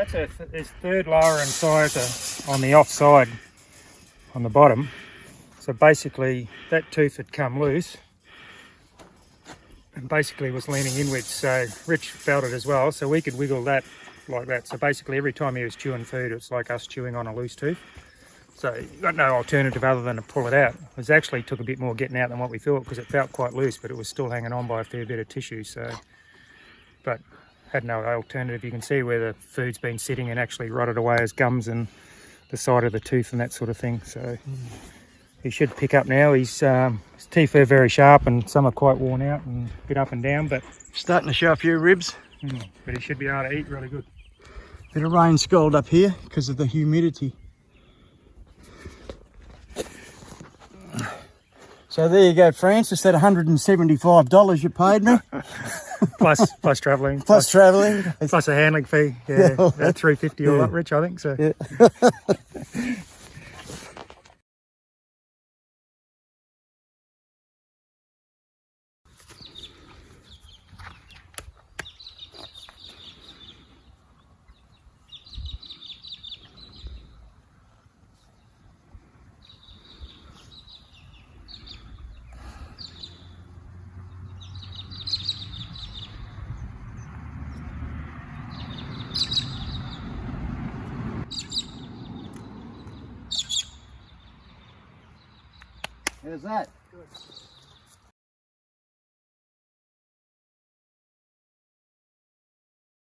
that's his third lower incisor on the offside on the bottom. So basically that tooth had come loose and basically was leaning inwards. So Rich felt it as well, so we could wiggle that like that. So basically every time he was chewing food, it's like us chewing on a loose tooth. So you've got no alternative other than to pull it out. It actually took a bit more getting out than what we thought because it felt quite loose, but it was still hanging on by a fair bit of tissue. So, but had no alternative. You can see where the food's been sitting and actually rotted away as gums and the side of the tooth and that sort of thing. So he should pick up now. His teeth are very sharp and some are quite worn out and a bit up and down, but starting to show a few ribs. But he should be able to eat really good. Bit of rain scald up here because of the humidity. So there you go, Francis, that $175 you paid me. plus travelling. Plus travelling. Plus a handling fee. Yeah, $350 all up, Rich, I think. So. Yeah. How's that? Good.